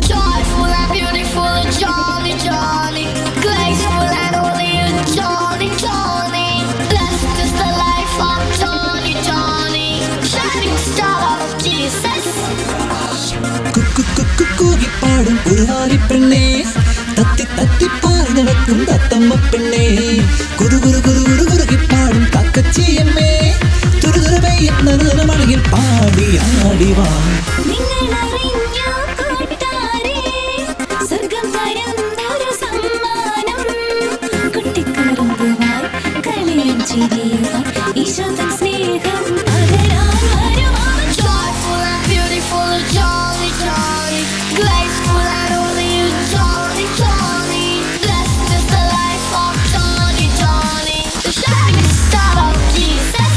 Joyful and beautiful, Johnny, Johnny. Graceful and holy, Johnny, Johnny. Blessed is the life of Johnny, Johnny. Shining star of Jesus. കൂകിപ്പാടും ഒരു പെണ്ണേ, തത്തി തത്തി പാറി നടക്കും തത്തമ്മ പെണ്ണേ, കുറുകുറുകിപ്പാടും തക്കച്ചിയമ്മേ, തുരുതുറവെയ്യുന്ന മഴയിൽ പാടി ആടിവാ. Joyful and beautiful, Johnny, Johnny. Graceful and holy, Johnny, Johnny. Blessed is the life of Johnny, Johnny. The shining star of Jesus.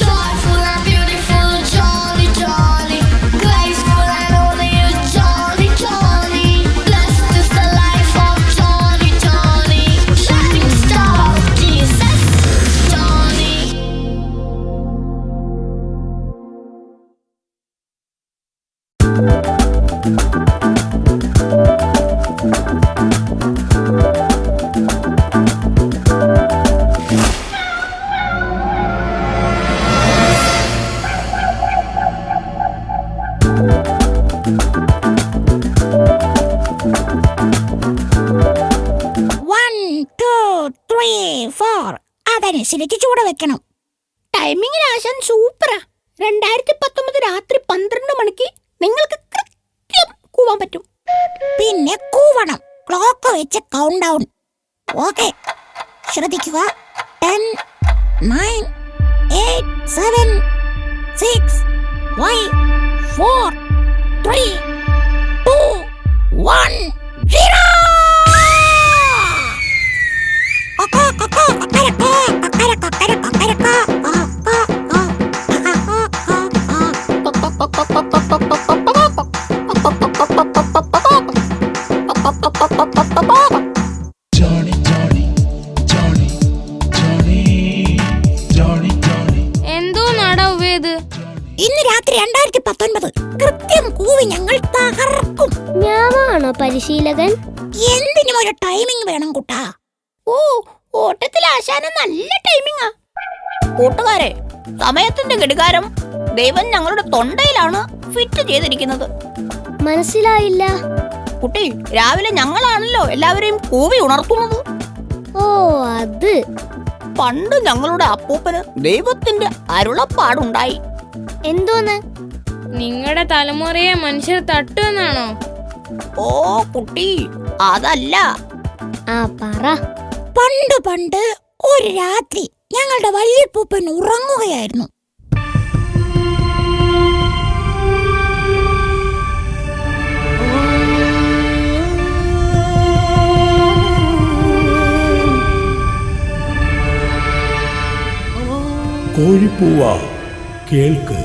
Joyful and beautiful, Johnny, Johnny. Graceful and holy, Johnny, Johnny. Blessed is the life of Johnny, Johnny. Shining star of Jesus. Johnny. അതനുസരിച്ച് ചൂട് വെക്കണം. ടൈമിങ്ങിന് ആശാൻ സൂപ്പറാ. 2019 രാത്രി 12 മണിക്ക് നിങ്ങൾക്ക് കൃത്യം കൂവാൻ പറ്റും. പിന്നെ കൂവണം, ക്ലോക്ക് വെച്ച് കൗണ്ട് ഡൗൺ. ഓക്കെ, ശ്രദ്ധിക്കുക. 10, 9, 8, 7, 6, 5, 4, 3, 2, 1, 0. എന്തോ നടവേത്? ഇന്ന് രാത്രി 2019 കൃത്യം കൂവി ഞങ്ങൾ തകർക്കും. ഞാനാണോ പരിശീലകൻ? എന്തിനും ഒരു ടൈമിംഗ് വേണം കുട്ടാ. ഓ, ഓട്ടത്തിൽ ആശാന നല്ല ടൈമിംഗാ. കൂട്ടുകാരെ, സമയത്തിന്റെ ഘടികാരം ദൈവം ഞങ്ങളുടെ തൊണ്ടയിലാണ് ഫിറ്റ് ചെയ്തിരിക്കുന്നത്. മനസ്സിലായില്ല. കുട്ടി, രാവിലെ ഞങ്ങളാണല്ലോ എല്ലാവരെയും കൂവി ഉണർത്തുന്നത്. ഓ, അത് പണ്ട് ഞങ്ങളുടെ അപ്പൂപ്പന് ദൈവത്തിന്റെ അരുളപ്പാടുണ്ടായി. എന്തോന്ന്? നിങ്ങളുടെ തലമുറയെ മനുഷ്യർ തട്ടുമെന്നാണോ? ഓ കുട്ടി, അതല്ല. ആ, പറ. പണ്ട് ഒരു രാത്രി ഞങ്ങളുടെ വല്യപ്പൂപ്പൻ ഉറങ്ങുകയായിരുന്നു. കോഴിപ്പൂവ കേൾക്ക്,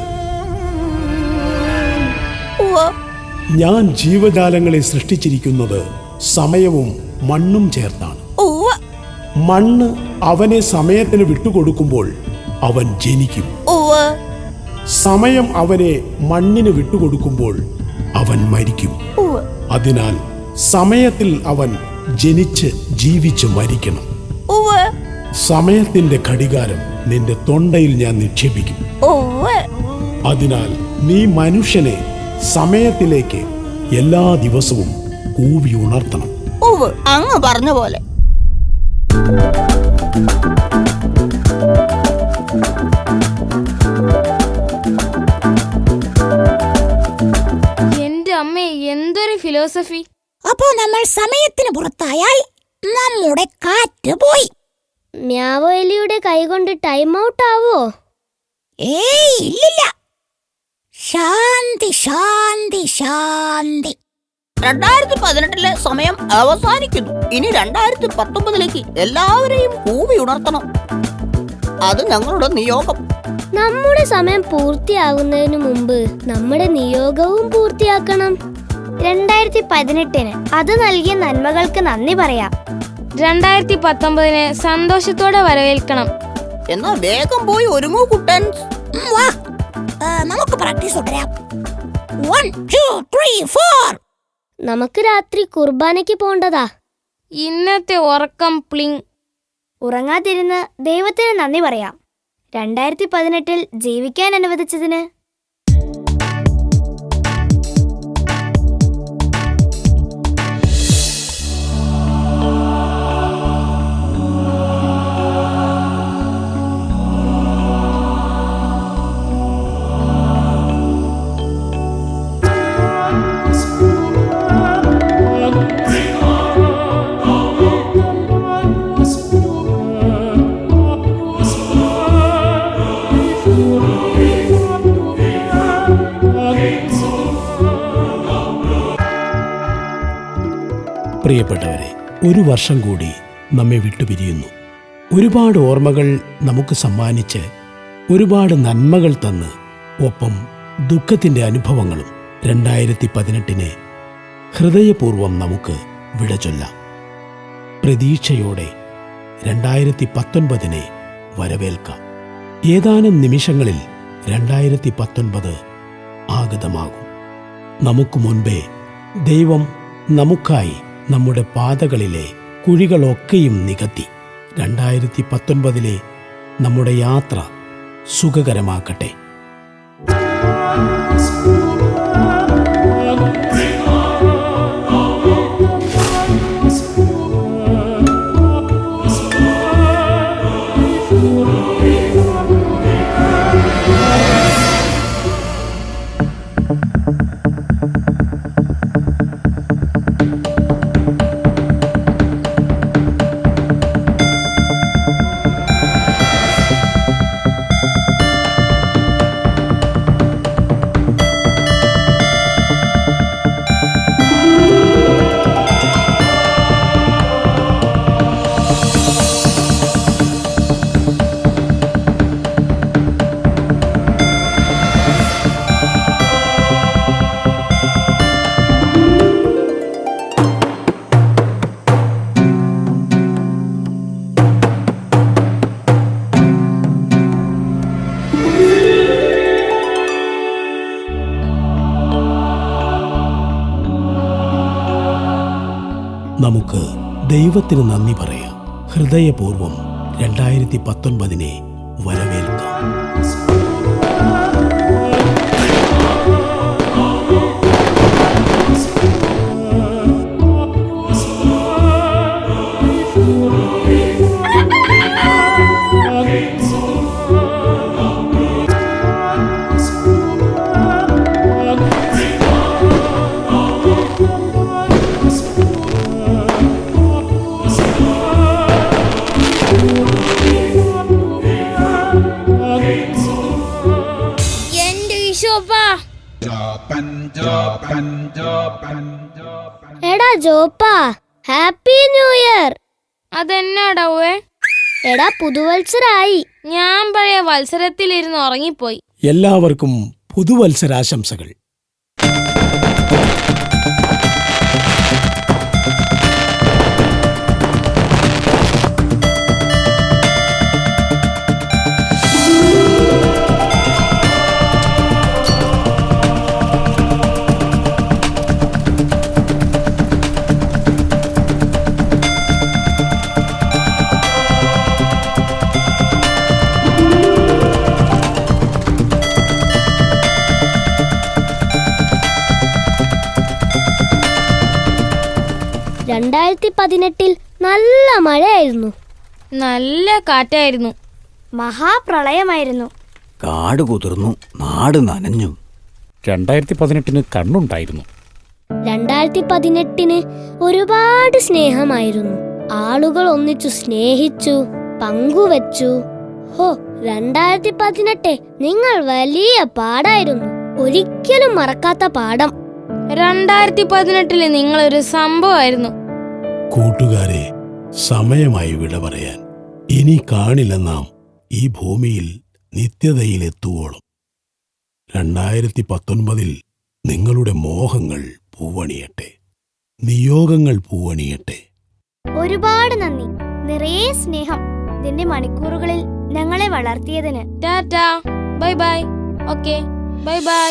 ഞാൻ ജീവജാലങ്ങളെ സൃഷ്ടിച്ചിരിക്കുന്നത് സമയവും മണ്ണും ചേർത്താണ്. മണ്ണ് അവനെ സമയത്തിന് വിട്ടുകൊടുക്കുമ്പോൾ അവൻ ജനിക്കും. സമയം അവനെ മണ്ണിന് വിട്ടുകൊടുക്കുമ്പോൾ അവൻ മരിക്കും. അതിനാൽ സമയത്തിൽ അവൻ ജനിച്ച് ജീവിച്ച് മരിക്കണം. സമയത്തിന്റെ ഘടികാരം നിന്റെ തൊണ്ടയിൽ ഞാൻ നിക്ഷേപിക്കും. അതിനാൽ നീ മനുഷ്യനെ സമയത്തിലേക്ക് എല്ലാ ദിവസവും കൂവി ഉണർത്തണം. അങ്ങ് പറഞ്ഞ പോലെ. എന്റെ അമ്മേ, എന്തൊരു ഫിലോസഫി. അപ്പോ നമ്മൾ സമയത്തിന് പുറത്തായാൽ നമ്മുടെ കാറ്റ് പോയി. മ്യാവോ എലിയുടെ കൈകൊണ്ട് ടൈം ഔട്ട് ആവോ? ഏയ്, ഇല്ലില്ല. ശാന്തി ശാന്തി ശാന്തി. 2018 സമയം അവസാനിക്കുന്നു. ഇനി 2019 എല്ലാവരെയും കൂവി ഉണർത്തണം. അത് ഞങ്ങളുടെ നിയോഗം. നമ്മുടെ സമയം പൂർത്തിയാകുന്നതിന് മുമ്പ് നമ്മുടെ നിയോഗവും പൂർത്തിയാക്കണം. 2018 അത് നൽകിയ നന്മകൾക്ക് നന്ദി പറയാം. 2019 സന്തോഷത്തോടെ വരവേൽക്കണം. എന്നാ വേഗം പോയി ഒരുങ്ങൂ കുട്ടൻ. വാ, നമുക്ക് പ്രാക്ടീസ് തുടരാം. 1 2 3 4. നമുക്ക് രാത്രി കുർബാനയ്ക്ക് പോണ്ടതാ. ഇന്നത്തെ ഉറക്കം പ്ലിങ്. ഉറങ്ങാതിരുന്ന് ദൈവത്തിന് നന്ദി പറയാം, 2018 ജീവിക്കാൻ അനുവദിച്ചതിന്. പ്രിയപ്പെട്ടവരെ, ഒരു വർഷം കൂടി നമ്മെ വിട്ടുപിരിയുന്നു. ഒരുപാട് ഓർമ്മകൾ നമുക്ക് സമ്മാനിച്ച്, ഒരുപാട് നന്മകൾ തന്ന്, ഒപ്പം ദുഃഖത്തിൻ്റെ അനുഭവങ്ങളും. 2018 ഹൃദയപൂർവ്വം നമുക്ക് വിട ചൊല്ലാം. പ്രതീക്ഷയോടെ 2019 വരവേൽക്കാം. ഏതാനും നിമിഷങ്ങളിൽ 2019 ആഗതമാകും. നമുക്ക് മുൻപേ ദൈവം നമുക്കായി നമ്മുടെ പാതകളിലെ കുഴികളൊക്കെയും നികത്തി 2019 നമ്മുടെ യാത്ര സുഖകരമാക്കട്ടെ. നമുക്ക് ദൈവത്തിന് നന്ദി പറയാം. ഹൃദയപൂർവ്വം 2019 വരവേൽക്കാം. എടാ ജോപ്പാ, ഹാപ്പി ന്യൂ ഇയർ. അതെന്നാടവേ? എടാ പുതുവത്സരായി. ഞാൻ പഴയ വത്സരത്തിലിരുന്ന് ഉറങ്ങിപ്പോയി. എല്ലാവർക്കും പുതുവത്സരാശംസകൾ. '18 നല്ല മഴയായിരുന്നു, നല്ല കാറ്റായിരുന്നു, മഹാപ്രളയമായിരുന്നു. കാട് കുതിർന്നു, നാട് നനഞ്ഞു. 2018 കണ്ണുണ്ടായിരുന്നു. 2018 ഒരുപാട് സ്നേഹമായിരുന്നു. ആളുകൾ ഒന്നിച്ചു സ്നേഹിച്ചു, പങ്കുവച്ചു. ഹോ, 2018 നിങ്ങൾ വലിയ പാടായിരുന്നു. ഒരിക്കലും മറക്കാത്ത പാഠം. 2018 നിങ്ങളൊരു സംഭവമായിരുന്നു. കൂട്ടുകാരെ, സമയമായി വിട പറയാൻ. ഇനി കാണില്ല നാം ഈ ഭൂമിയിൽ നിത്യതയിലെത്തുവോളം. 2019 നിങ്ങളുടെ മോഹങ്ങൾ പൂവണിയട്ടെ, നിയോഗങ്ങൾ പൂവണിയട്ടെ. ഒരുപാട് നന്ദി, നിറയെ സ്നേഹം. ഇതിന്റെ മണിക്കൂറുകളിൽ ഞങ്ങളെ വളർത്തിയതിന്. Tata, bye bye. Okay bye bye.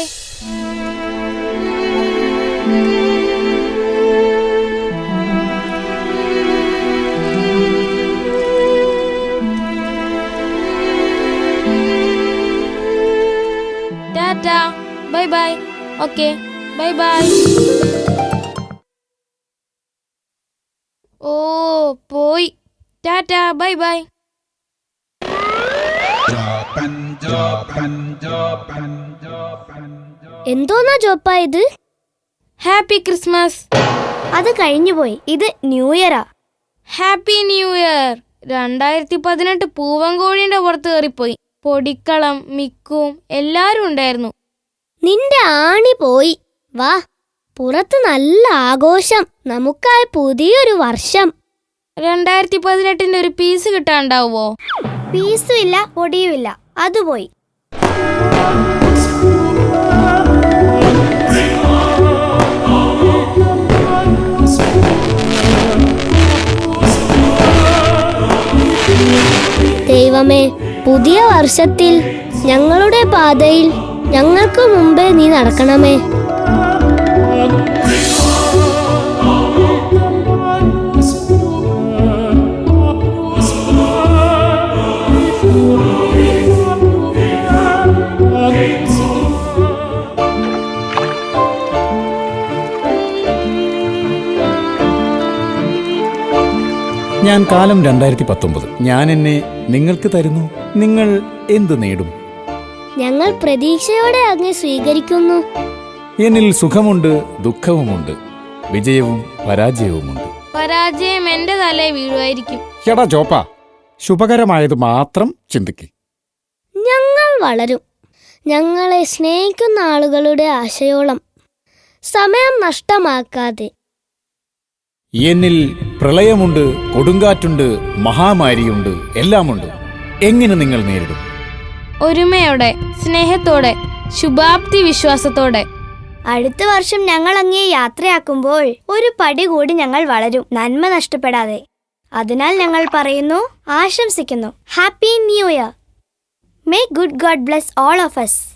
Tata bye bye. Okay bye bye. ഓ പോയി. Tata bye bye. എന്തോന്നാ ജോപ്പാ ഇത്? Happy Christmas. അത് കഴിഞ്ഞുപോയി. ഇത് ന്യൂ ഇയറാ. Happy new year. 2018 പൂവൻകോഴിന്റെ പുറത്ത് കയറിപ്പോയി. പൊടിക്കളം മിക്കും എല്ലാരും ഉണ്ടായിരുന്നു. നിന്റെ ആണി പോയി. വാ, പുറത്ത് നല്ല ആഘോഷം. നമുക്കായി പുതിയൊരു വർഷം. 2018 ഒരു പീസ് കിട്ടാണ്ടാവോ? പീസും ഇല്ല പൊടിയും ഇല്ല. അത് പോയി. ദൈവമേ, പുതിയ വർഷത്തിൽ ഞങ്ങളുടെ പാതയിൽ ഞങ്ങൾക്ക് മുമ്പേ നീ നടക്കണമേ. ഞാൻ കാലം 2019. ഞാൻ എന്നെ നിങ്ങൾക്ക് തരുന്നു. നിങ്ങൾ എന്ത് നേടും? ഞങ്ങൾ പ്രതീക്ഷയോടെ അങ്ങ് സ്വീകരിക്കുന്നു. എന്നിൽ സുഖമുണ്ട്, ദുഃഖവുമുണ്ട്, വിജയവും പരാജയവുമുണ്ട്. പരാജയം എന്റെ തലേ വീഴുമായിരിക്കും. എടാ ചോപ്പ, ശുഭകരമായത് മാത്രം ചിന്തിക്ക്. ഞങ്ങൾ വളരും. ഞങ്ങളെ സ്നേഹിക്കുന്ന ആളുകളുടെ ആശയോളം സമയം നഷ്ടമാക്കാതെ. എന്നിൽ പ്രളയമുണ്ട്, കൊടുങ്കാറ്റുണ്ട്, മഹാമാരിയുണ്ട്, എല്ലാമുണ്ട്. എങ്ങനെ നിങ്ങൾ നേരിടും? ഒരുമയോടെ, സ്നേഹത്തോടെ, ശുഭാപ്തി വിശ്വാസത്തോടെ. അടുത്ത വർഷം ഞങ്ങൾ അങ്ങേ യാത്രയാക്കുമ്പോൾ ഒരു പടി കൂടി ഞങ്ങൾ വളരും, നന്മ നഷ്ടപ്പെടാതെ. അതിനാൽ ഞങ്ങൾ പറയുന്നു, ആശംസിക്കുന്നു, happy new year. May good God bless all of us.